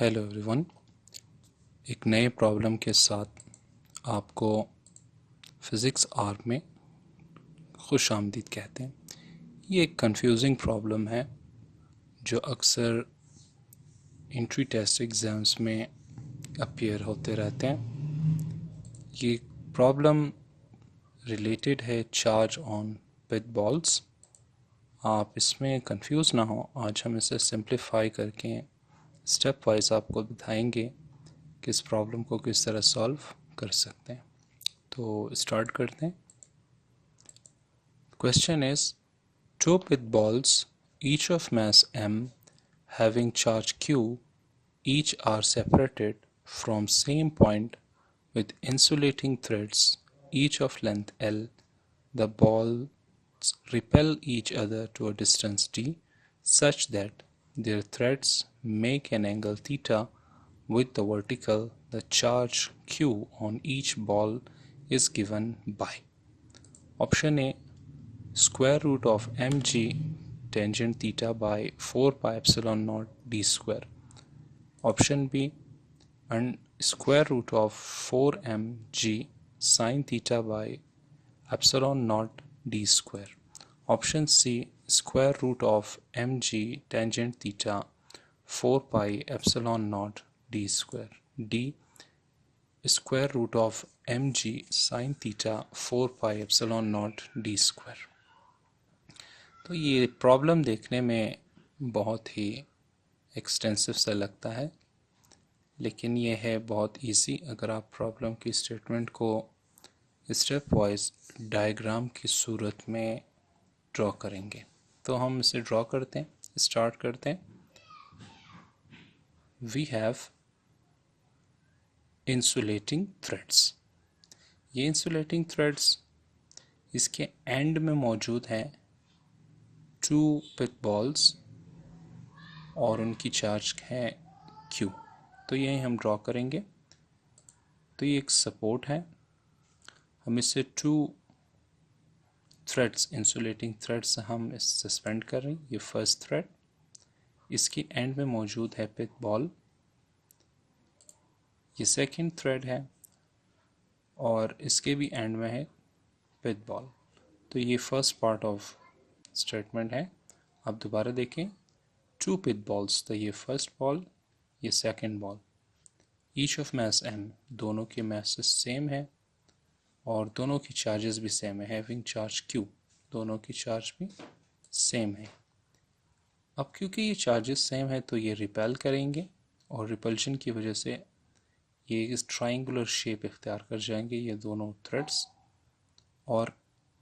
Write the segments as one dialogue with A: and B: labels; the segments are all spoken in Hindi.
A: हेलो एवरीवन, एक नए प्रॉब्लम के साथ आपको फ़िज़िक्स आर में खुश आमदीद कहते हैं। ये एक कंफ्यूजिंग प्रॉब्लम है जो अक्सर एंट्री टेस्ट एग्ज़ाम्स में अपीयर होते रहते हैं। ये प्रॉब्लम रिलेटेड है चार्ज ऑन पिट बॉल्स। आप इसमें कंफ्यूज ना हो, आज हम इसे सिंप्लीफाई करके स्टेप वाइज आपको बताएंगे कि इस प्रॉब्लम को किस तरह सॉल्व कर सकते हैं। तो स्टार्ट करते हैं। Question is, two pit balls, each of mass m, having charge q, each are separated from same point with insulating threads, each of length L. The balls repel each other to a distance d, such that their threads make an angle theta with the vertical. The charge q on each ball is given by option A, square root of mg tangent theta by 4 pi epsilon naught d square. Option B, and square root of 4mg sine theta by epsilon naught d square. Option C, square root of mg tangent theta 4 pi epsilon naught d square. D, square root of mg sine theta 4 pi epsilon naught d square. तो ये प्रॉब्लम देखने में बहुत ही एक्सटेंसिव सा लगता है, लेकिन ये है बहुत इजी अगर आप प्रॉब्लम की स्टेटमेंट को स्टेप वाइज डायग्राम की सूरत में ड्रॉ करेंगे। तो हम इसे ड्रॉ करते हैं, स्टार्ट करते हैं। We have insulating threads. ये इंसुलेटिंग थ्रेड्स इसके एंड में मौजूद हैं टू पिट बॉल्स और उनकी चार्ज है Q। तो यही हम ड्रॉ करेंगे। तो ये एक सपोर्ट है, हम इससे टू थ्रेड्स, इंसुलेटिंग थ्रेड्स हम इस सस्पेंड कर रहे हैं। ये फर्स्ट थ्रेड, इसकी एंड में मौजूद है पिट बॉल। ये सेकंड थ्रेड है और इसके भी एंड में है पिट बॉल। तो ये फर्स्ट पार्ट ऑफ स्टेटमेंट है। आप दोबारा देखें, टू पिट बॉल्स, तो ये फर्स्ट बॉल, ये second ball. Each of mass m, दोनों के मासेस सेम है और दोनों की चार्जेस भी सेम है। हैविंग चार्ज q, दोनों की चार्ज भी सेम है। अब क्योंकि ये चार्जेस सेम है तो ये रिपेल करेंगे और रिपल्शन की वजह से ये इस ट्राइंगुलर शेप इख्तियार कर जाएंगे ये दोनों थ्रेड्स, और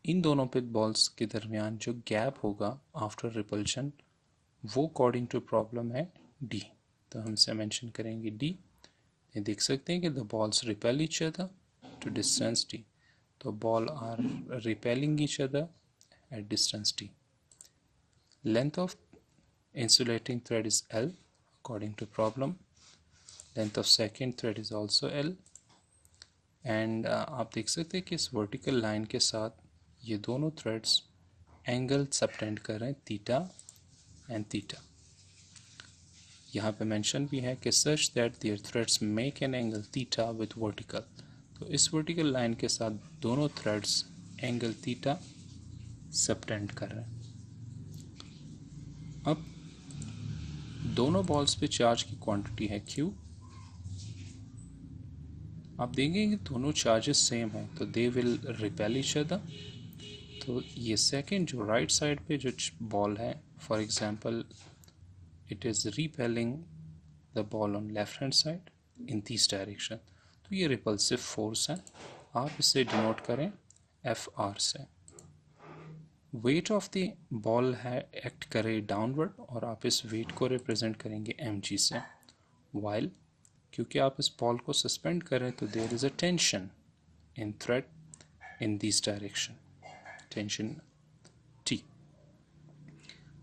A: इन दोनों पिट बॉल्स के दरमियान जो गैप होगा आफ्टर रिपल्शन वो अकॉर्डिंग टू प्रॉब्लम है D। तो हम इसे मेंशन करेंगे D। ये देख सकते हैं कि the balls repel each other to distance D। तो ball are repelling each other at distance D। Length of insulating thread is L according to problem. Length of second thread is also L. And आप देख सकते हैं कि इस वर्टिकल लाइन के साथ ये दोनों थ्रेड्स एंगल सबटेंड कर रहे हैं थीटा एंड थीटा। यहाँ पे मेंशन भी है कि such that there threads make an angle theta with vertical. तो इस वर्टिकल लाइन के साथ दोनों थ्रेड्स एंगल थीटा सबटेंड कर रहे हैं। अब दोनों बॉल्स पे चार्ज की क्वांटिटी है Q। आप देखेंगे कि दोनों चार्जेस सेम हैं तो they will repel each other. तो ये सेकंड जो राइट साइड पे जो बॉल है, for example it is repelling the ball on left hand side in this direction. तो ये रिपल्सिव फोर्स है, आप इसे डिनोट करें FR से। वेट ऑफ द बॉल है एक्ट करे डाउनवर्ड और आप इस वेट को रिप्रेजेंट करेंगे mg से। वाइल क्योंकि आप इस बॉल को सस्पेंड करें तो there is a tension in thread in this direction, tension T।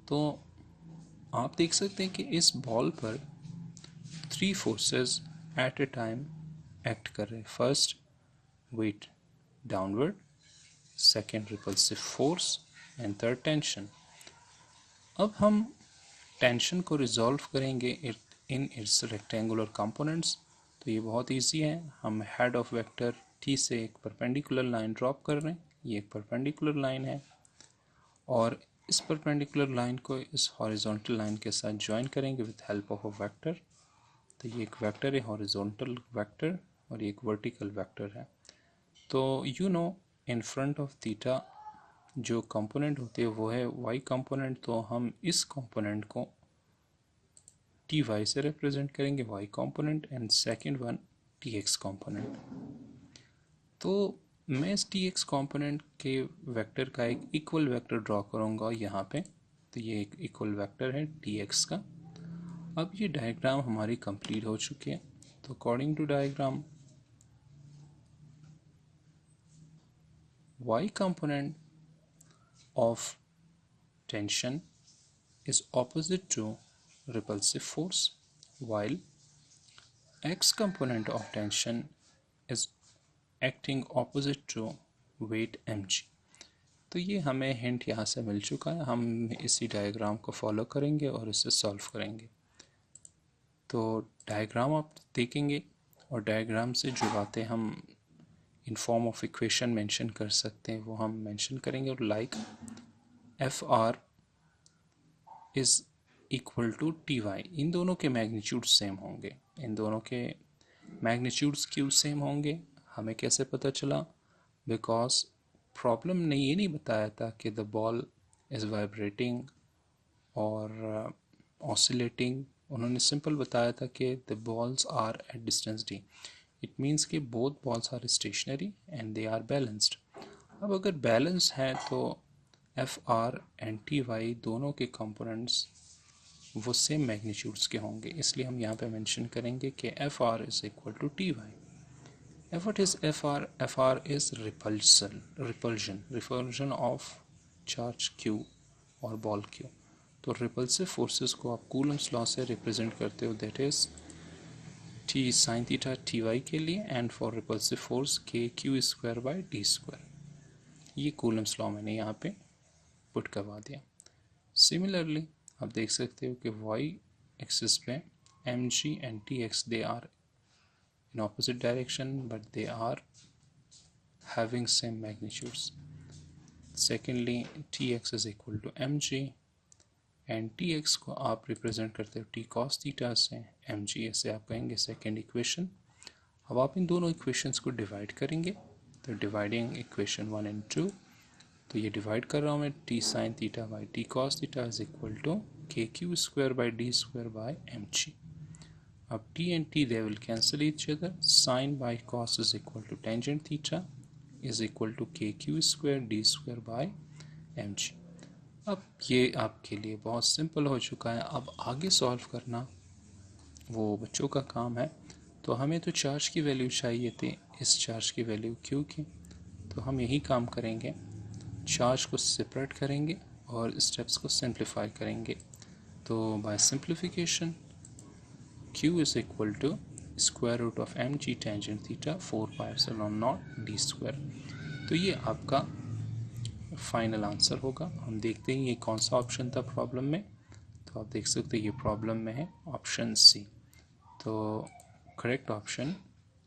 A: तो आप देख सकते हैं कि इस बॉल पर थ्री फोर्सेस एट ए टाइम एक्ट कर रहे हैं। First weight downward, second repulsive force and third tension. अब हम टेंशन को रिजॉल्व करेंगे इन इट्स रेक्टेंगुलर कंपोनेंट्स। तो ये बहुत इजी है, हम हेड ऑफ वेक्टर टी से एक परपेंडिकुलर लाइन ड्रॉप कर रहे हैं, ये एक परपेंडिकुलर लाइन है और इस परपेंडिकुलर लाइन को इस हॉरिजॉन्टल लाइन के साथ ज्वाइन करेंगे with help of a vector. तो ये एक वेक्टर है हॉरिजॉन्टल वेक्टर और ये एक वर्टिकल वेक्टर है। तो you know in front of theta जो कंपोनेंट होते हैं वो है वाई कंपोनेंट, तो हम इस कंपोनेंट को टी वाई से रिप्रेजेंट करेंगे Y component and second one T X component. तो मैं इस टी एक्स कॉम्पोनेंट के वेक्टर का एक इक्वल वेक्टर ड्रॉ करूँगा यहाँ पे। तो ये एक इक्वल वेक्टर है टी एक्स का। अब ये डायग्राम हमारी कंप्लीट हो चुकी है। तो according to diagram y component of tension is opposite to repulsive force while x component of tension is acting opposite to weight mg। तो ये हमें हिंट यहाँ से मिल चुका है, हम इसी डायग्राम को फॉलो करेंगे और इसे सॉल्व करेंगे। तो डायग्राम आप देखेंगे और डायग्राम से जो बातें हम in form of equation mention कर सकते हैं वो हम मेंशन करेंगे। और like F R is equal to T Y, इन दोनों के मैग्नीट्यूड सेम होंगे, इन दोनों के मैग्नीट्यूड्स क्यों सेम होंगे हमें कैसे पता चला? बिकॉज प्रॉब्लम ने ये नहीं बताया था कि द बॉल इज़ वाइब्रेटिंग और ऑसिलेटिंग, उन्होंने सिंपल बताया था कि the balls are at distance D. It means कि both balls are stationary and they are balanced. अब अगर बैलेंस है तो F R and T Y दोनों के कंपोनेंट्स वो सेम मैग्नीट्यूड्स के होंगे, इसलिए हम यहाँ पे मेंशन करेंगे कि F R is equal to T Y. What is FR? FR is repulsion of charge Q और बॉल Q। तो रिपल्सिव फोर्सेस को आप कूलम्स लॉ से रिप्रेजेंट करते हो, that is T sine theta T Y के लिए and for repulsive force K Q square by D square. ये कूलम्स लॉ मैंने यहाँ पे पुट करवा दिया। सिमिलरली आप देख सकते हो कि वाई एक्सिस पे M G and T X they are in opposite direction but they are having same magnitudes. Secondly, tx is equal to mg and tx को आप रिप्रेजेंट करते हो t cos थीटा से, mg ऐसे आप कहेंगे सेकेंड इक्वेशन। अब आप इन दोनों इक्वेशंस को डिवाइड करेंगे, तो डिवाइडिंग इक्वेशन 1 and 2, तो ये डिवाइड कर रहा हूँ मैं t sin theta by t cos theta is equal to K Q square by D square by M G. अब t and t they will cancel each other, sin by cos is equal to tangent theta is equal to kq square d square by mg। अब ये आपके लिए बहुत सिंपल हो चुका है, अब आगे सॉल्व करना वो बच्चों का काम है। तो हमें तो चार्ज की वैल्यू चाहिए थी, इस चार्ज की वैल्यू q की, तो हम यही काम करेंगे, चार्ज को सेपरेट करेंगे और स्टेप्स को सिंप्लीफाई करेंगे। तो by simplification Q is equal to square root of mg tangent theta 4 pi epsilon naught d square। तो ये आपका फाइनल आंसर होगा। हम देखते हैं ये कौन सा ऑप्शन था प्रॉब्लम में, तो आप देख सकते हैं ये प्रॉब्लम में है ऑप्शन सी। तो correct option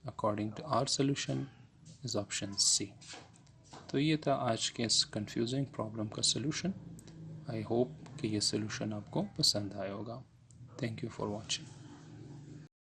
A: according to our solution is option C. तो ये था आज के इस कंफ्यूजिंग प्रॉब्लम का सोल्यूशन। आई होप कि ये सोल्यूशन आपको पसंद आया होगा। Thank you for watching.